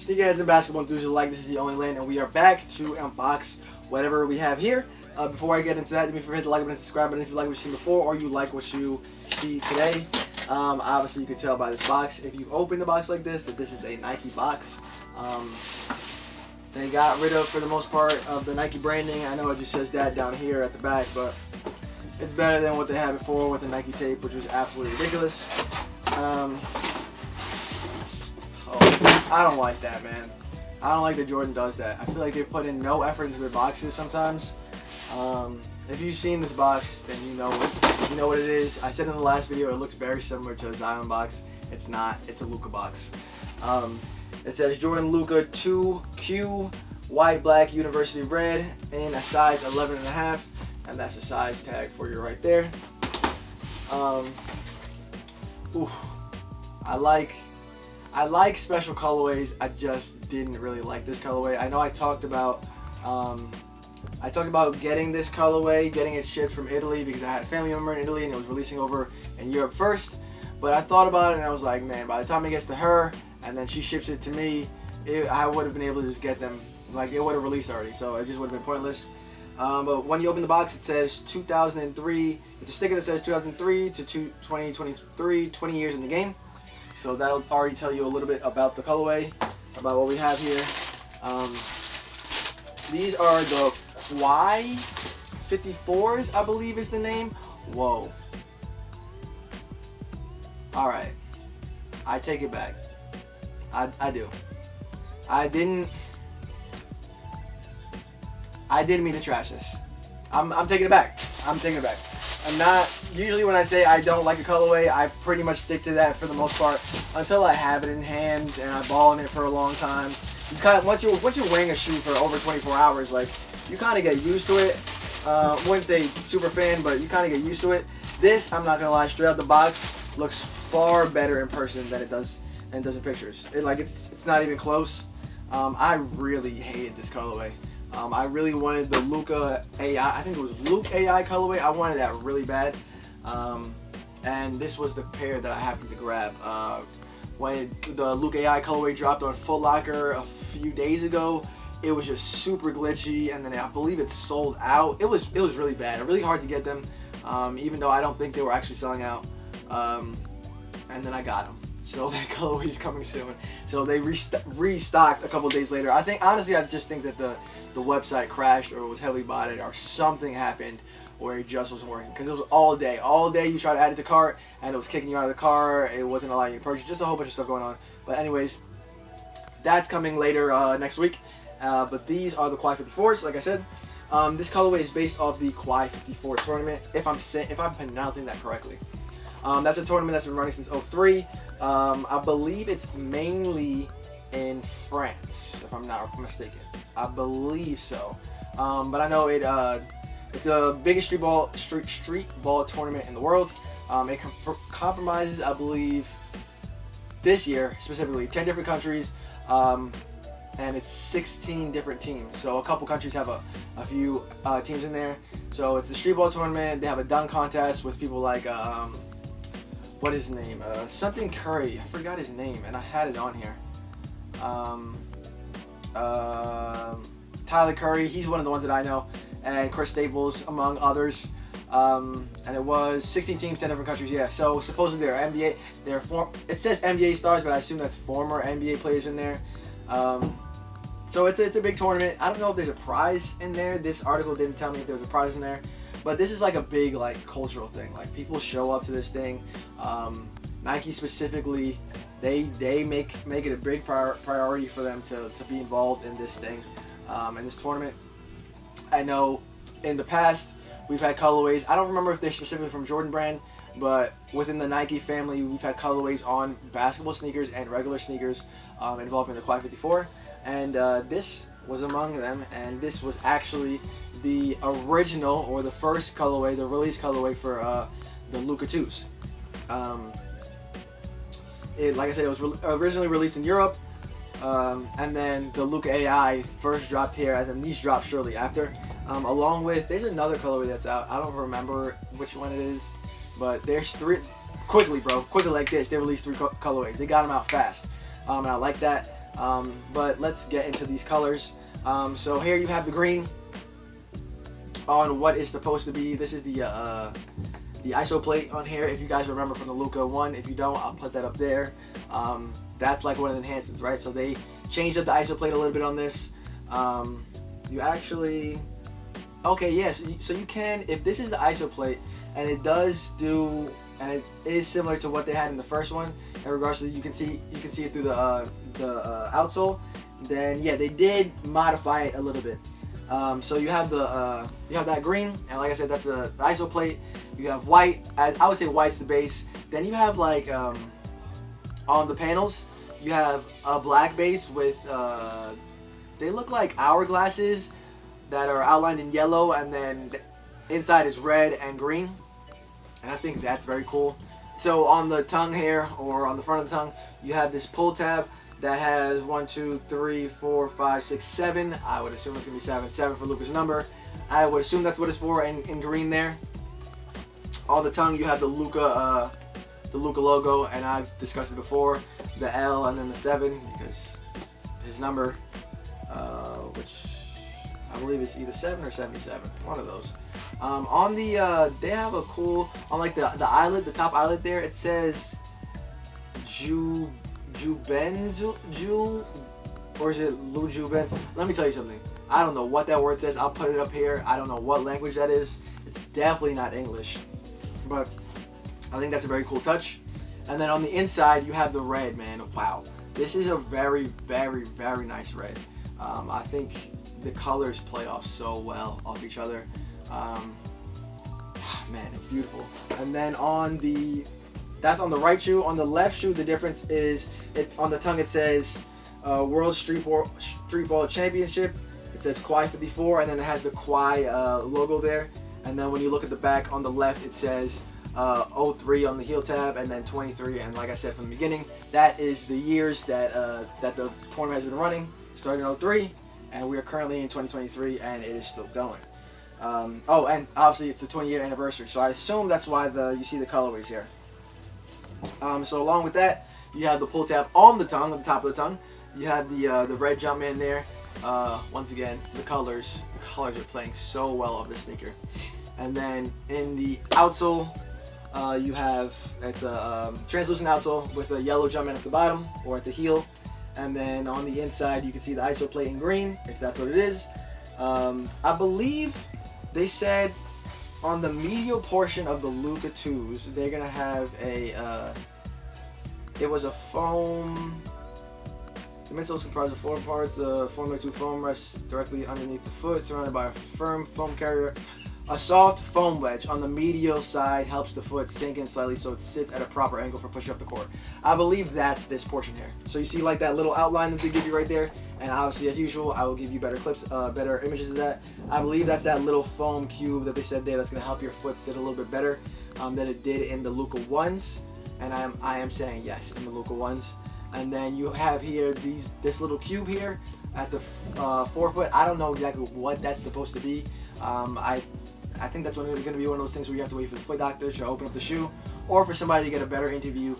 Sneakerheads and basketball enthusiasts alike, this is the only lane, and we are back to unbox whatever we have here. Before I get into that, do me a favor, hit the like button and subscribe button if you like what you've seen before or you like what you see today. Obviously, you can tell by this box, if you've opened a box like this, that this is a Nike box. They got rid of, for the most part, of the Nike branding. I know it just says that down here at the back, but it's better than what they had before with the Nike tape, which was absolutely ridiculous. I don't like that, man. I don't like that Jordan does that. I feel like they put in no effort into their boxes sometimes. If you've seen this box, then you know what it is. I said in the last video, it looks very similar to a Zion box. It's not. It's a Luka box. It says Jordan Luka 2Q white, black, university red in a size 11.5, and that's a size tag for you right there. I like special colorways. I just didn't really like this colorway. I know I talked about getting this colorway, getting it shipped from Italy because I had a family member in Italy and it was releasing over in Europe first. But I thought about it and I was like, man, by the time it gets to her and then she ships it to me, I would have been able to just get them. Like, it would have released already, so it just would have been pointless. But when you open the box, it says 2003. It's a sticker that says 2003 to 2023, 20 years in the game. So that'll already tell you a little bit about the colorway, about what we have here. These are the Quai 54s, I believe is the name. Whoa. Alright. I take it back. I do. I didn't mean to trash this. I'm taking it back. I'm taking it back. I'm not, usually when I say I don't like a colorway, I pretty much stick to that for the most part until I have it in hand and I ball in it for a long time. You kind of, once you're wearing a shoe for over 24 hours, like, you kind of get used to it. Wouldn't say super fan, but you kind of get used to it. This, I'm not gonna lie, straight out the box, looks far better in person than it does in pictures. It's not even close. I really hated this colorway. I really wanted the Luka AI, I think it was Luke AI colorway. I wanted that really bad. And this was the pair that I happened to grab. When the Luke AI colorway dropped on Foot Locker a few days ago, it was just super glitchy, and then I believe it sold out. It was really bad, really hard to get them, even though I don't think they were actually selling out. And then I got them. So that colorway is coming soon. So they restocked a couple days later. Honestly, I just think that the website crashed or was heavily botted or something happened where it just wasn't working, because it was all day. All day you try to add it to cart and it was kicking you out of the car. It wasn't allowing you to purchase. Just a whole bunch of stuff going on. But anyways, that's coming later next week. But these are the Quai 54s, like I said. This colorway is based off the Quai 54 tournament, if I'm pronouncing that correctly. That's a tournament that's been running since 2003. I believe it's mainly in France, if I'm not mistaken. I believe so. But I know it's the biggest street ball tournament in the world. It compromises, I believe, this year specifically 10 different countries, and it's 16 different teams. So a couple countries have a few teams in there. So it's the street ball tournament. They have a dunk contest with people like what is his name? Something Curry. I forgot his name, and I had it on here. Tyler Curry. He's one of the ones that I know, and Chris Staples, among others. And it was 16 teams, 10 different countries. Yeah. So supposedly they're NBA. It says NBA stars, but I assume that's former NBA players in there. So it's a big tournament. I don't know if there's a prize in there. This article didn't tell me if there was a prize in there. But this is like a big cultural thing. Like, people show up to this thing. Nike specifically, they make it a big priority for them to be involved in this thing, in this tournament. I know in the past we've had colorways. I don't remember if they're specifically from Jordan brand, but within the Nike family we've had colorways on basketball sneakers and regular sneakers involving the Quai 54, and this was among them. And this was actually the original, or the first colorway, the release colorway for the Luka 2s. Like I said, it was originally released in Europe, and then the Luka AI first dropped here, and then these dropped shortly after. Along with, there's another colorway that's out. I don't remember which one it is, but there's quickly like this, they released 3 colorways. They got them out fast, and I like that. But let's get into these colors. So here you have the green on what is supposed to be. This is the ISO plate on here. If you guys remember from the Luka one, if you don't, I'll put that up there. That's like one of the enhancements, right? So they changed up the ISO plate a little bit on this. You actually, okay, yes. So you can, if this is the ISO plate, and it does do, and it is similar to what they had in the first one, in regards to you can see it through the outsole. Then yeah, they did modify it a little bit. So you have that green, and like I said, that's the ISO plate. You have white. I would say white's the base. Then you have like on the panels, you have a black base with they look like hourglasses that are outlined in yellow, and then inside is red and green. And I think that's very cool. So on the tongue here, or on the front of the tongue, you have this pull tab that has 1, 2, 3, 4, 5, 6, 7. I would assume it's gonna be 7. 7 for Luka's number. I would assume that's what it's for in green there. On the tongue, you have the Luka logo, and I've discussed it before. The L and then the 7 because his number, which I believe is either 7 or 77. One of those. On the they have a cool, on like the eyelid, the top eyelid there, it says Jubenzu, or is it Lujubenz? Let me tell you something. I don't know what that word says. I'll put it up here. I don't know what language that is. It's definitely not English, but I think that's a very cool touch. And then on the inside, you have the red, man. Wow, this is a very, very, very nice red. I think the colors play off so well off each other. Man, it's beautiful. And then that's on the right shoe. On the left shoe, the difference is on the tongue it says World Street Ball Championship. It says Quai 54, and then it has the Quai logo there. And then when you look at the back on the left, it says 03 on the heel tab, and then 23. And like I said from the beginning, that is the years that the tournament has been running. Started in 03, and we are currently in 2023, and it is still going. Oh, and obviously it's the 20-year anniversary, so I assume that's why you see the colorways here. So along with that, you have the pull tab on the tongue, on the top of the tongue. You have the red Jumpman there. Once again, the colors are playing so well of the sneaker. And then in the outsole, you have, it's a translucent outsole with a yellow Jumpman at the bottom or at the heel. And then on the inside, you can see the ISO plate in green, if that's what it is. I believe they said on the medial portion of the Luka 2s, they're gonna have it was a foam. The midsole is comprised of 4 parts. The Formula 2 foam rests directly underneath the foot, surrounded by a firm foam carrier. A soft foam wedge on the medial side helps the foot sink in slightly so it sits at a proper angle for pushing up the court. I believe that's this portion here. So you see like that little outline that they give you right there, and obviously as usual I will give you better clips, better images of that. I believe that's that little foam cube that they said there that's going to help your foot sit a little bit better than it did in the Luka 1s, and I am saying yes in the Luka 1s. And then you have here this little cube here at the forefoot. I don't know exactly what that's supposed to be. I think that's going to be one of those things where you have to wait for the foot doctor to open up the shoe, or for somebody to get a better interview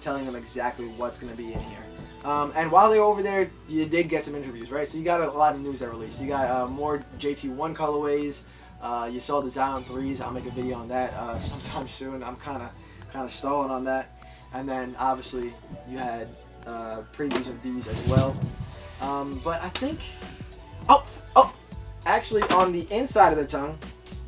telling them exactly what's going to be in here. And while they were over there, you did get some interviews, right? So you got a lot of news that released. You got more JT1 colorways. You saw the Zion 3s. I'll make a video on that sometime soon. I'm kind of stalling on that. And then obviously you had previews of these as well. But I think, actually on the inside of the tongue,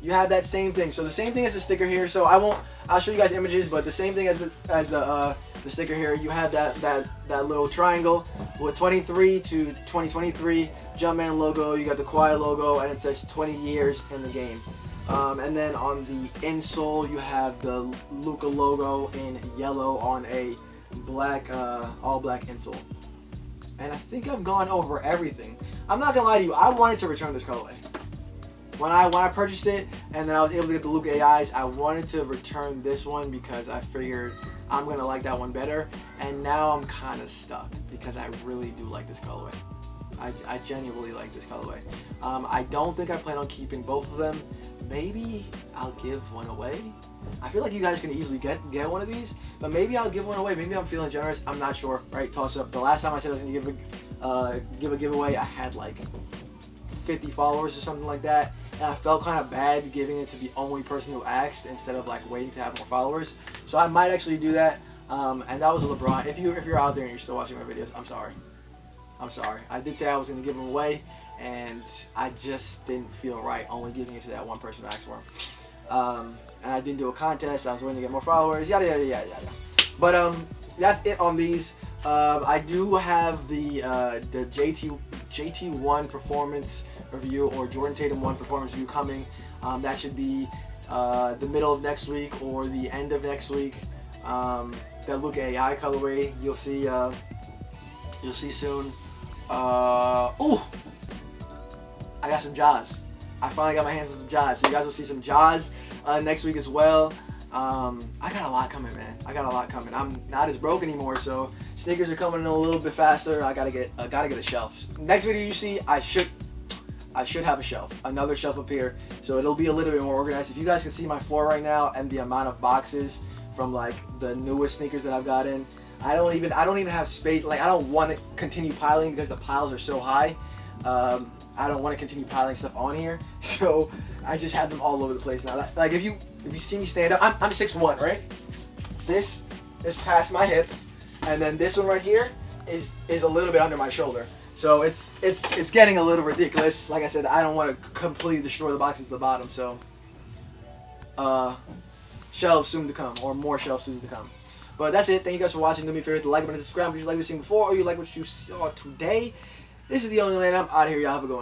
you have that same thing. So the same thing as the sticker here. So I'll show you guys images, but the same thing as the sticker here. You have that little triangle with 23 to 2023 Jumpman logo. You got the Quai logo, and it says 20 years in the game. And then on the insole, you have the Luka logo in yellow on a black, all black insole. And I think I've gone over everything. I'm not gonna lie to you, I wanted to return this colorway. When I purchased it, and then I was able to get the Luka AIs, I wanted to return this one because I figured I'm gonna like that one better. And now I'm kind of stuck because I really do like this colorway. I genuinely like this colorway. I don't think I plan on keeping both of them. Maybe I'll give one away. I feel like you guys can easily get one of these, but maybe I'll give one away. Maybe I'm feeling generous. I'm not sure, right? Toss up. The last time I said I was gonna give a giveaway. I had like 50 followers or something like that, and I felt kind of bad giving it to the only person who asked instead of like waiting to have more followers. So I might actually do that. And that was a LeBron. If you're out there and you're still watching my videos, I'm sorry. I'm sorry. I did say I was going to give them away, and I just didn't feel right only giving it to that one person who asked for them. And I didn't do a contest. I was waiting to get more followers. Yada yada yada yada. But that's it on these. I do have the JT1 performance review, or Jordan Tatum 1 performance review coming. That should be the middle of next week or the end of next week. That Luka AI colorway you'll see soon. Oh, I got some Jaws. I finally got my hands on some Jaws, so you guys will see some Jaws next week as well. I got a lot coming, man. I got a lot coming. I'm not as broke anymore, so sneakers are coming in a little bit faster. I gotta get a shelf. Next video you see, I should have a shelf, another shelf up here, so it'll be a little bit more organized. If you guys can see my floor right now and the amount of boxes from like the newest sneakers that I've got in, I don't even have space. Like, I don't want to continue piling because the piles are so high. I don't want to continue piling stuff on here, so I just have them all over the place now. Like, if you see me stand up, I'm 6'1", right? This is past my hip, and then this one right here is a little bit under my shoulder. So it's getting a little ridiculous. Like I said, I don't want to completely destroy the boxes at the bottom. So shelves soon to come, or more shelves soon to come. But that's it. Thank you guys for watching. Do me a favor, hit the like button, subscribe if you like what you've seen before, or you like what you saw today. This is the only lane. I'm out of here. Y'all have a good one.